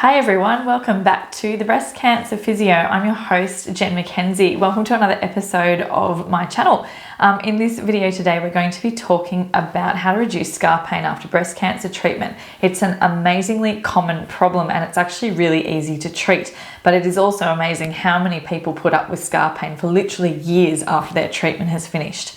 Hi everyone, welcome back to the Breast Cancer Physio. I'm your host, Jen McKenzie. Welcome to another episode of my channel. In this video today, we're going to be talking about how to reduce scar pain after breast cancer treatment. It's an amazingly common problem and it's actually really easy to treat, but it is also amazing how many people put up with scar pain for literally years after their treatment has finished.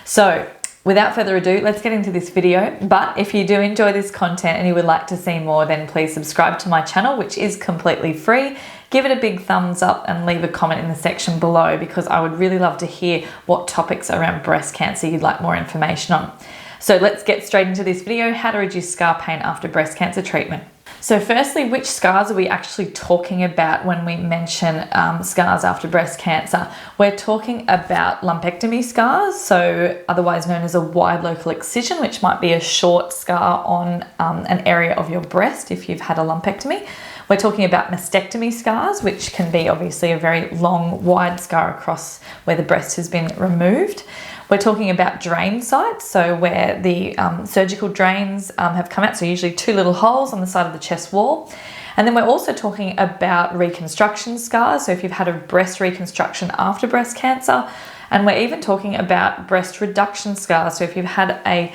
So, without further ado, let's get into this video. But if you do enjoy this content and you would like to see more, then please subscribe to my channel, which is completely free. Give it a big thumbs up and leave a comment in the section below because I would really love to hear what topics around breast cancer you'd like more information on. So let's get straight into this video, how to reduce scar pain after breast cancer treatment. So firstly, which scars are we actually talking about when we mention scars after breast cancer? We're talking about lumpectomy scars, so otherwise known as a wide local excision, which might be a short scar on an area of your breast if you've had a lumpectomy. We're talking about mastectomy scars, which can be obviously a very long, wide scar across where the breast has been removed. We're talking about drain sites, so where the surgical drains have come out, so usually two little holes on the side of the chest wall. And then we're also talking about reconstruction scars, so if you've had a breast reconstruction after breast cancer. And we're even talking about breast reduction scars, so if you've had a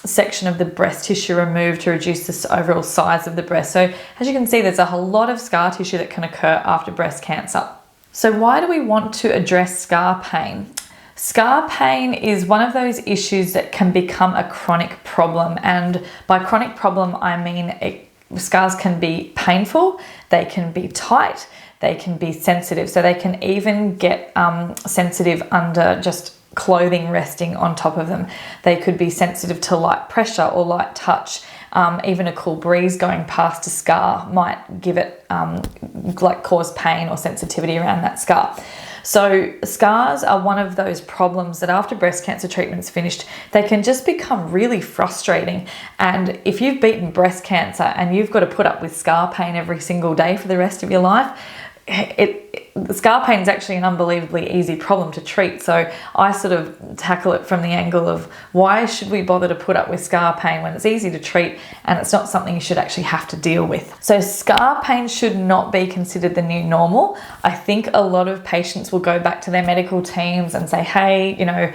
section of the breast tissue removed to reduce the overall size of the breast. So as you can see, there's a whole lot of scar tissue that can occur after breast cancer. So why do we want to address scar pain? Scar pain is one of those issues that can become a chronic problem, and by chronic problem I mean scars can be painful, they can be tight, they can be sensitive, so they can even get sensitive under just clothing resting on top of them. They could be sensitive to light pressure or light touch. Even a cool breeze going past a scar might give it cause pain or sensitivity around that scar. So scars are one of those problems that after breast cancer treatment's finished, they can just become really frustrating. And if you've beaten breast cancer and you've got to put up with scar pain every single day for the rest of your life, the scar pain is actually an unbelievably easy problem to treat. So I sort of tackle it from the angle of why should we bother to put up with scar pain when it's easy to treat and it's not something you should actually have to deal with. So scar pain should not be considered the new normal. I think a lot of patients will go back to their medical teams and say, hey, you know,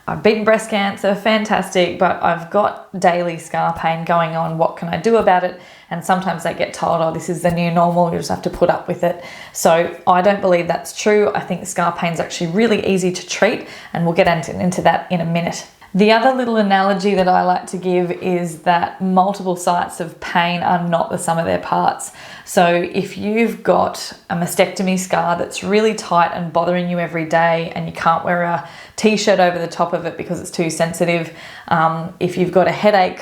I've beaten breast cancer, fantastic, but I've got daily scar pain going on. What can I do about it? And sometimes they get told, oh, this is the new normal, you just have to put up with it. So I don't believe that's true. I think scar pain is actually really easy to treat, and we'll get into that in a minute. The other little analogy that I like to give is that multiple sites of pain are not the sum of their parts. So if you've got a mastectomy scar that's really tight and bothering you every day and you can't wear a t-shirt over the top of it because it's too sensitive, if you've got a headache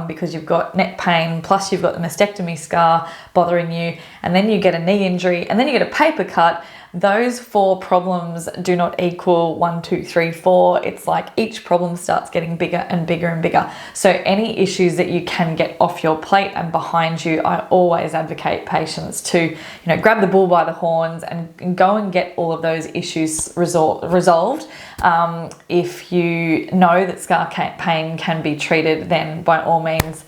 because you've got neck pain, plus you've got the mastectomy scar bothering you, and then you get a knee injury, and then you get a paper cut, those four problems do not equal 1, 2, 3, 4. It's like each problem starts getting bigger and bigger and bigger. So any issues that you can get off your plate and behind you, I always advocate patients to, grab the bull by the horns and go and get all of those issues resolved. If you know that scar pain can be treated, then by all means,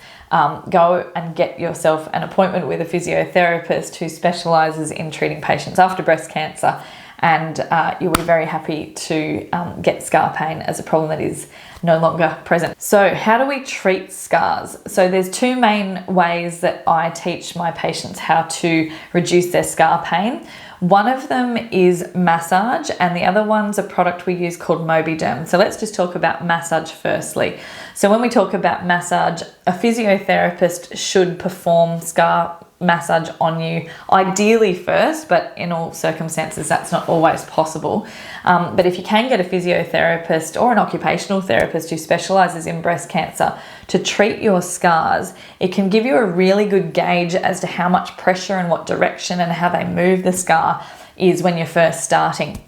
go and get yourself an appointment with a physiotherapist who specialises in treating patients after breast cancer, and you'll be very happy to get scar pain as a problem that is no longer present. So how do we treat scars? So there's two main ways that I teach my patients how to reduce their scar pain. One of them is massage, and the other one's a product we use called Mobiderm. So let's just talk about massage firstly. So when we talk about massage, a physiotherapist should perform scar massage on you, ideally first, but in all circumstances that's not always possible. But if you can get a physiotherapist or an occupational therapist who specializes in breast cancer to treat your scars, it can give you a really good gauge as to how much pressure and what direction and how they move the scar is when you're first starting.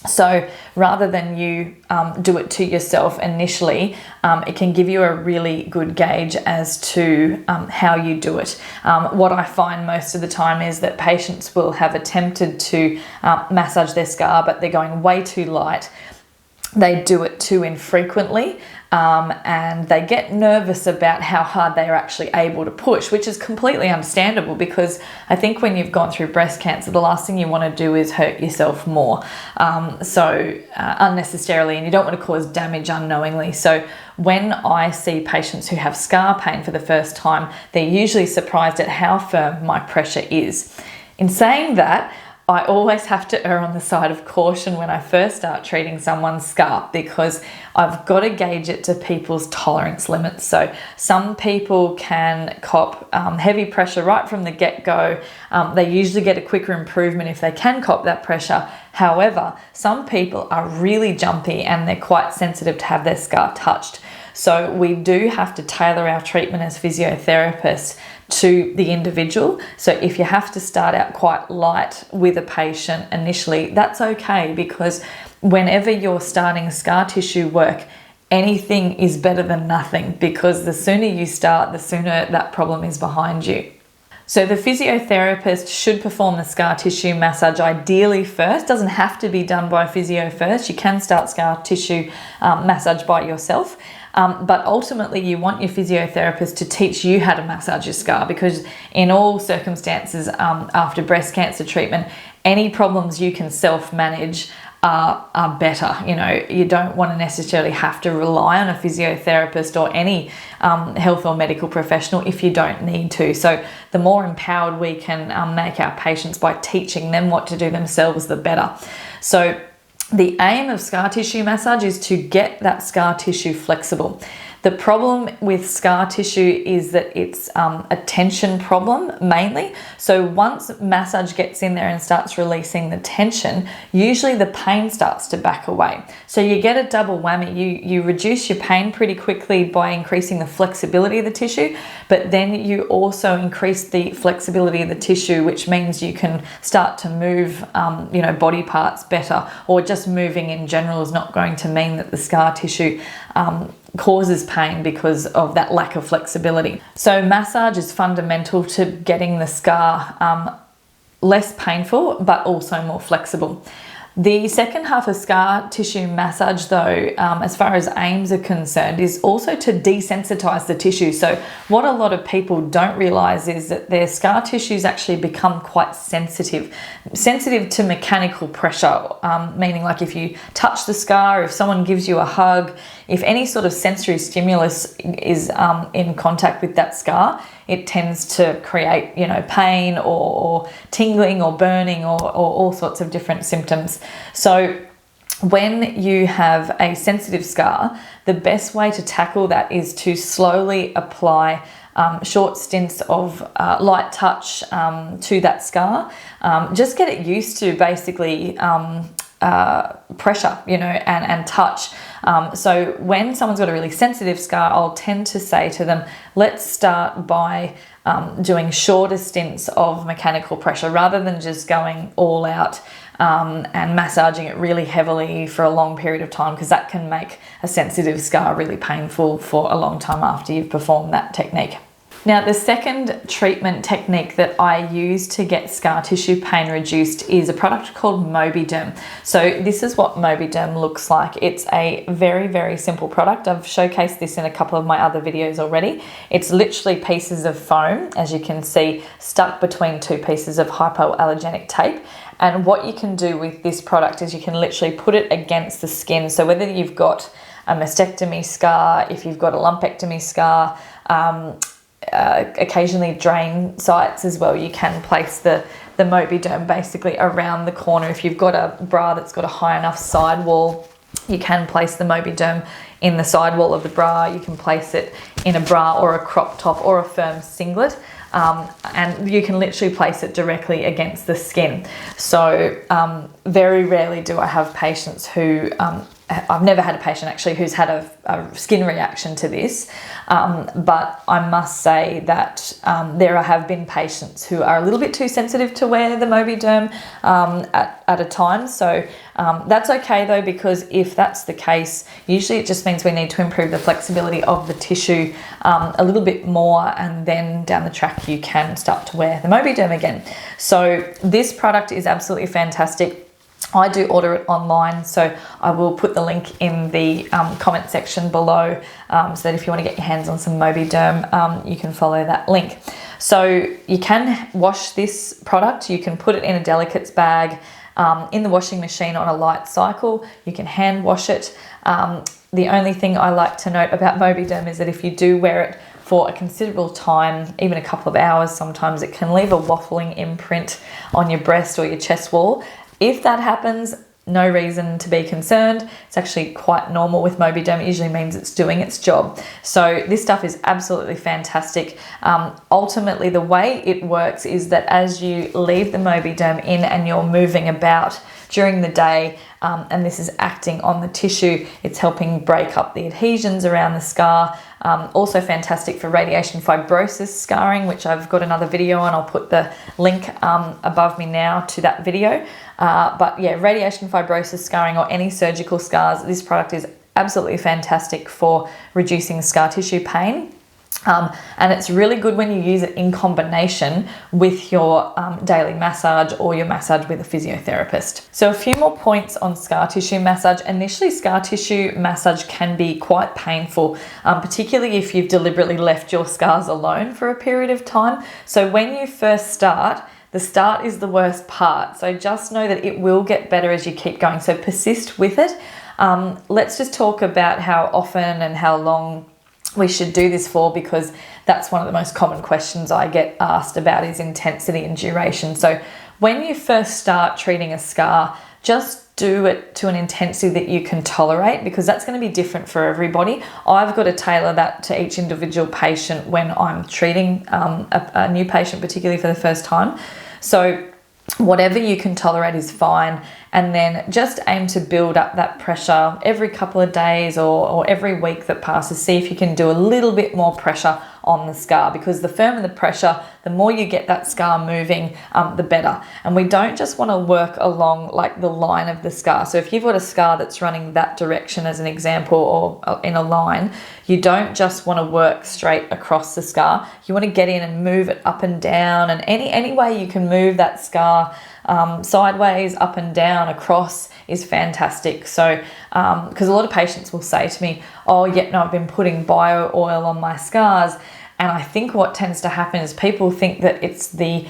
So rather than you do it to yourself initially, it can give you a really good gauge as to how you do it. What I find most of the time is that patients will have attempted to massage their scar, but they're going way too light. they do it too infrequently, and they get nervous about how hard they are actually able to push, which is completely understandable, because I think when you've gone through breast cancer, the last thing you want to do is hurt yourself more, unnecessarily, and you don't want to cause damage unknowingly. So when I see patients who have scar pain for the first time, they're usually surprised at how firm my pressure is. In saying that, I always have to err on the side of caution when I first start treating someone's scar, because I've got to gauge it to people's tolerance limits. So some people can cop heavy pressure right from the get-go. They usually get a quicker improvement if they can cop that pressure. However, some people are really jumpy and they're quite sensitive to have their scar touched. So we do have to tailor our treatment as physiotherapists to the individual. So if you have to start out quite light with a patient initially, that's okay, because whenever you're starting scar tissue work, anything is better than nothing, because the sooner you start, the sooner that problem is behind you. So the physiotherapist should perform the scar tissue massage ideally first. Doesn't have to be done by physio first. You can start scar tissue massage by yourself. But ultimately you want your physiotherapist to teach you how to massage your scar, because in all circumstances after breast cancer treatment, any problems you can self-manage are better. You know, you don't want to necessarily have to rely on a physiotherapist or any health or medical professional if you don't need to. So the more empowered we can make our patients by teaching them what to do themselves, the better. So the aim of scar tissue massage is to get that scar tissue flexible. The problem with scar tissue is that it's a tension problem mainly. So once massage gets in there and starts releasing the tension, usually the pain starts to back away. So you get a double whammy. You reduce your pain pretty quickly by increasing the flexibility of the tissue, but then you also increase the flexibility of the tissue, which means you can start to move body parts better, or just moving in general is not going to mean that the scar tissue causes pain because of that lack of flexibility. So massage is fundamental to getting the scar less painful, but also more flexible. The second half of scar tissue massage, though, as far as aims are concerned, is also to desensitise the tissue. So what a lot of people don't realise is that their scar tissues actually become quite sensitive to mechanical pressure, meaning like if you touch the scar, if someone gives you a hug, if any sort of sensory stimulus is in contact with that scar, it tends to create, pain or tingling or burning or all sorts of different symptoms. So when you have a sensitive scar, the best way to tackle that is to slowly apply short stints of light touch to that scar. Just get it used to basically pressure, and touch. So when someone's got a really sensitive scar, I'll tend to say to them, let's start by doing shorter stints of mechanical pressure rather than just going all out and massaging it really heavily for a long period of time, because that can make a sensitive scar really painful for a long time after you've performed that technique. Now, the second treatment technique that I use to get scar tissue pain reduced is a product called Mobiderm. So this is what Mobiderm looks like. It's a very, very simple product. I've showcased this in a couple of my other videos already. It's literally pieces of foam, as you can see, stuck between two pieces of hypoallergenic tape. And what you can do with this product is you can literally put it against the skin. So whether you've got a mastectomy scar, if you've got a lumpectomy scar, occasionally drain sites as well, you can place the Mobiderm basically around the corner. If you've got a bra that's got a high enough sidewall, you can place the Mobiderm in the sidewall of the bra. You can place it in a bra or a crop top or a firm singlet, and you can literally place it directly against the skin. So very rarely do I have patients who I've never had a patient actually who's had a skin reaction to this, but I must say that there have been patients who are a little bit too sensitive to wear the Mobiderm at a time. So that's okay though, because if that's the case, usually it just means we need to improve the flexibility of the tissue a little bit more, and then down the track you can start to wear the Mobiderm again. So this product is absolutely fantastic. I do order it online, so I will put the link in the comment section below, so that if you want to get your hands on some Mobiderm, you can follow that link. So you can wash this product, you can put it in a delicates bag, in the washing machine on a light cycle, you can hand wash it. The only thing I like to note about Mobiderm is that if you do wear it for a considerable time, even a couple of hours, sometimes it can leave a waffling imprint on your breast or your chest wall. If that happens, no reason to be concerned. It's actually quite normal with Mobiderm. It usually means it's doing its job. So this stuff is absolutely fantastic. Ultimately, the way it works is that as you leave the Mobiderm in and you're moving about during the day, and this is acting on the tissue, it's helping break up the adhesions around the scar. Also fantastic for radiation fibrosis scarring, which I've got another video on. I'll put the link above me now to that video. But yeah, radiation fibrosis scarring or any surgical scars, this product is absolutely fantastic for reducing scar tissue pain. And it's really good when you use it in combination with your daily massage or your massage with a physiotherapist. So a few more points on scar tissue massage. Initially, scar tissue massage can be quite painful, particularly if you've deliberately left your scars alone for a period of time. So when you first start, the start is the worst part. So just know that it will get better as you keep going. So persist with it. Let's just talk about how often and how long we should do this for, because that's one of the most common questions I get asked about is intensity and duration. So when you first start treating a scar, just do it to an intensity that you can tolerate, because that's going to be different for everybody. I've got to tailor that to each individual patient when I'm treating a new patient, particularly for the first time. So whatever you can tolerate is fine, and then just aim to build up that pressure every couple of days or every week that passes. See if you can do a little bit more pressure on the scar, because the firmer the pressure, the more you get that scar moving, the better. And we don't just want to work along like the line of the scar. So if you've got a scar that's running that direction as an example, or in a line, you don't just want to work straight across the scar. You want to get in and move it up and down, and any way you can move that scar sideways, up and down, across is fantastic. So because a lot of patients will say to me, oh yeah, no, I've been putting bio oil on my scars. And I think what tends to happen is people think that it's the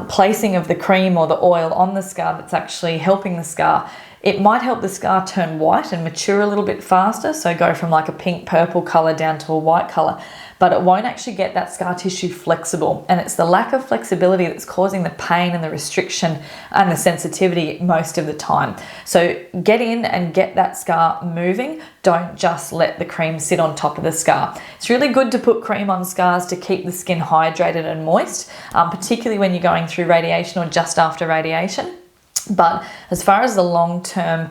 placing of the cream or the oil on the scar that's actually helping the scar. It might help the scar turn white and mature a little bit faster, so go from like a pink purple color down to a white color, but it won't actually get that scar tissue flexible. And it's the lack of flexibility that's causing the pain and the restriction and the sensitivity most of the time. So get in and get that scar moving. Don't just let the cream sit on top of the scar. It's really good to put cream on scars to keep the skin hydrated and moist, particularly when you're going through radiation or just after radiation. But as far as the long-term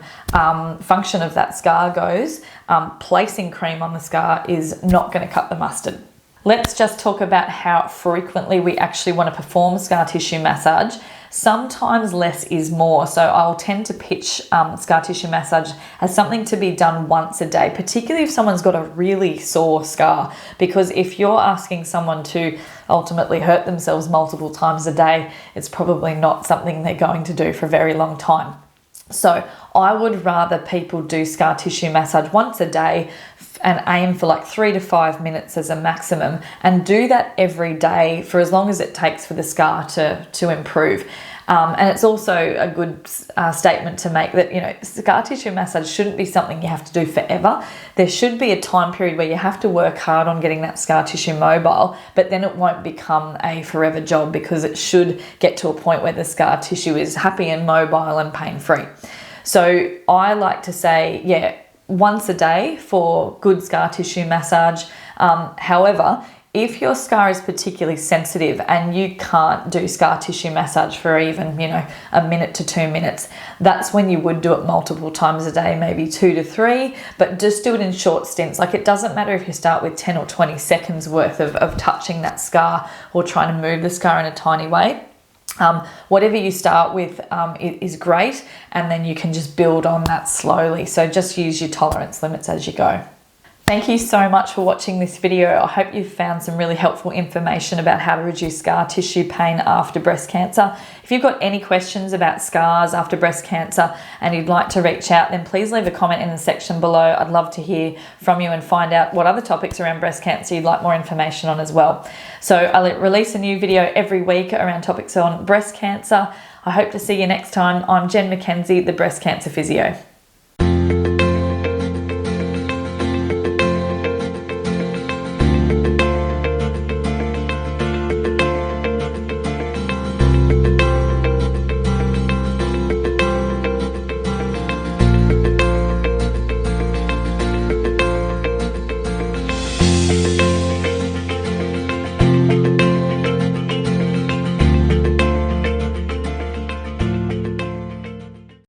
function of that scar goes, placing cream on the scar is not going to cut the mustard. Let's just talk about how frequently we actually want to perform scar tissue massage. Sometimes less is more. So I'll tend to pitch scar tissue massage as something to be done once a day, particularly if someone's got a really sore scar. Because if you're asking someone to ultimately hurt themselves multiple times a day, it's probably not something they're going to do for a very long time. So I would rather people do scar tissue massage once a day and aim for like 3 to 5 minutes as a maximum, and do that every day for as long as it takes for the scar to improve. And it's also a good statement to make that, you know, scar tissue massage shouldn't be something you have to do forever. There should be a time period where you have to work hard on getting that scar tissue mobile, but then it won't become a forever job, because it should get to a point where the scar tissue is happy and mobile and pain-free. So I like to say, yeah, once a day for good scar tissue massage. However, if your scar is particularly sensitive and you can't do scar tissue massage for even, you know, a minute to 2 minutes, that's when you would do it multiple times a day, maybe 2 to 3, but just do it in short stints. Like, it doesn't matter if you start with 10 or 20 seconds worth of touching that scar or trying to move the scar in a tiny way. Whatever you start with is great, and then you can just build on that slowly. So just use your tolerance limits as you go. Thank you so much for watching this video. I hope you've found some really helpful information about how to reduce scar tissue pain after breast cancer. If you've got any questions about scars after breast cancer and you'd like to reach out, then please leave a comment in the section below. I'd love to hear from you and find out what other topics around breast cancer you'd like more information on as well. So I'll release a new video every week around topics on breast cancer. I hope to see you next time. I'm Jen McKenzie, the Breast Cancer Physio.